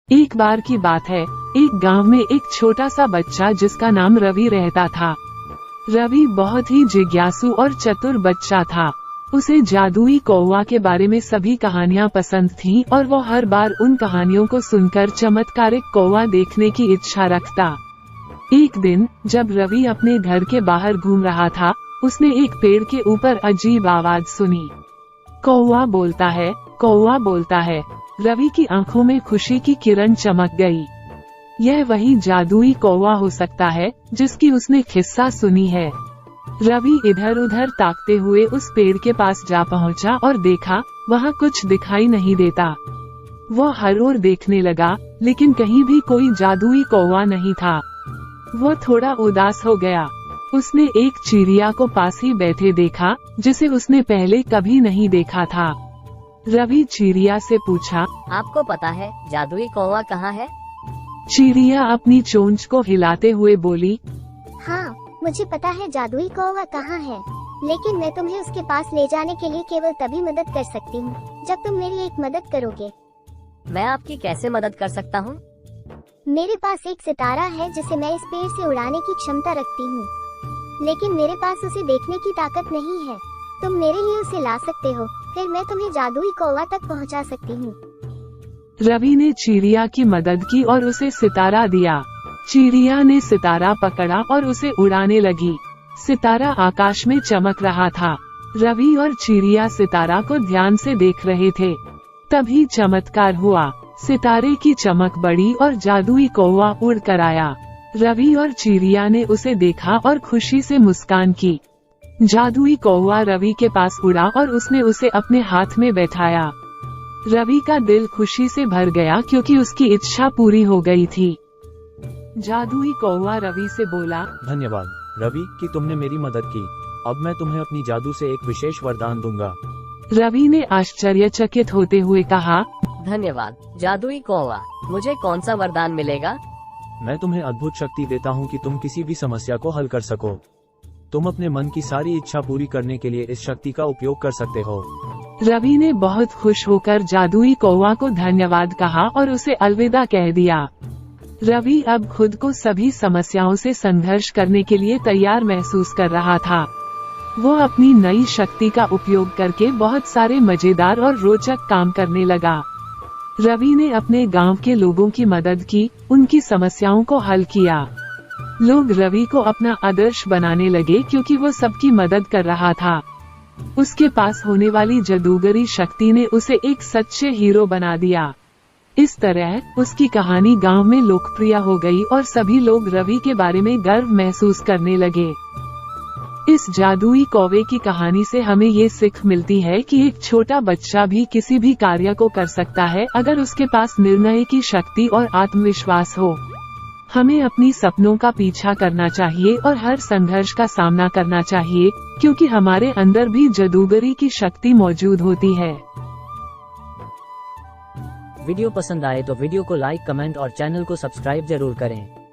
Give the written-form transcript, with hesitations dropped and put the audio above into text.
एक बार की बात है, एक गांव में एक छोटा सा बच्चा जिसका नाम रवि रहता था। रवि बहुत ही जिज्ञासु और चतुर बच्चा था। उसे जादुई कौवा के बारे में सभी कहानियां पसंद थीं और वो हर बार उन कहानियों को सुनकर चमत्कारिक कौवा देखने की इच्छा रखता। एक दिन जब रवि अपने घर के बाहर घूम रहा था, उसने एक पेड़ के ऊपर अजीब आवाज सुनी। कौवा बोलता है, कौवा बोलता है। रवि की आंखों में खुशी की किरण चमक गई। यह वही जादुई कौवा हो सकता है जिसकी उसने किस्सा सुनी है। रवि इधर उधर ताकते हुए उस पेड़ के पास जा पहुंचा और देखा, वहां कुछ दिखाई नहीं देता। वो हर ओर देखने लगा, लेकिन कहीं भी कोई जादुई कौवा नहीं था। वो थोड़ा उदास हो गया। उसने एक चिड़िया को पास ही बैठे देखा, जिसे उसने पहले कभी नहीं देखा था। रवि चिड़िया से पूछा, आपको पता है जादुई कौवा कहाँ है? चिड़िया अपनी चोंच को हिलाते हुए बोली, हाँ, मुझे पता है जादुई कौवा कहाँ है, लेकिन मैं तुम्हें उसके पास ले जाने के लिए केवल तभी मदद कर सकती हूँ जब तुम मेरी एक मदद करोगे। मैं आपकी कैसे मदद कर सकता हूँ? मेरे पास एक सितारा है जिसे मैं इस पेड़ से उड़ाने की क्षमता रखती हूँ, लेकिन मेरे पास उसे देखने की ताकत नहीं है। तुम मेरे लिए उसे ला सकते हो, फिर मैं तुम्हें जादुई कौवा तक पहुँचा सकती हूँ। रवि ने चिड़िया की मदद की और उसे सितारा दिया। चिड़िया ने सितारा पकड़ा और उसे उड़ाने लगी। सितारा आकाश में चमक रहा था। रवि और चिड़िया सितारा को ध्यान से देख रहे थे। तभी चमत्कार हुआ। सितारे की चमक बढ़ी और जादुई कौवा उड़ कर आया। रवि और चिड़िया ने उसे देखा और खुशी से मुस्कान की। जादुई कौवा रवि के पास उड़ा और उसने उसे अपने हाथ में बैठाया। रवि का दिल खुशी से भर गया क्योंकि उसकी इच्छा पूरी हो गई थी। जादुई कौवा रवि से बोला, धन्यवाद रवि कि तुमने मेरी मदद की। अब मैं तुम्हें अपनी जादू से एक विशेष वरदान दूंगा। रवि ने आश्चर्यचकित होते हुए कहा, धन्यवाद जादुई कौवा, मुझे कौन सा वरदान मिलेगा? मैं तुम्हें अद्भुत शक्ति देता हूँ कि तुम किसी भी समस्या को हल कर सको। तुम अपने मन की सारी इच्छा पूरी करने के लिए इस शक्ति का उपयोग कर सकते हो। रवि ने बहुत खुश होकर जादुई कौवा को धन्यवाद कहा और उसे अलविदा कह दिया। रवि अब खुद को सभी समस्याओं से संघर्ष करने के लिए तैयार महसूस कर रहा था। वो अपनी नई शक्ति का उपयोग करके बहुत सारे मजेदार और रोचक काम करने लगा। रवि ने अपने गांव के लोगों की मदद की, उनकी समस्याओं को हल किया। लोग रवि को अपना आदर्श बनाने लगे क्योंकि वो सबकी मदद कर रहा था। उसके पास होने वाली जादूगरी शक्ति ने उसे एक सच्चे हीरो बना दिया। इस तरह उसकी कहानी गांव में लोकप्रिय हो गई और सभी लोग रवि के बारे में गर्व महसूस करने लगे। इस जादुई कौवे की कहानी से हमें ये सीख मिलती है कि एक छोटा बच्चा भी किसी भी कार्य को कर सकता है अगर उसके पास निर्णय की शक्ति और आत्मविश्वास हो। हमें अपनी सपनों का पीछा करना चाहिए और हर संघर्ष का सामना करना चाहिए, क्योंकि हमारे अंदर भी जादूगरी की शक्ति मौजूद होती है। वीडियो पसंद आए तो वीडियो को लाइक, कमेंट और चैनल को सब्सक्राइब जरूर करें।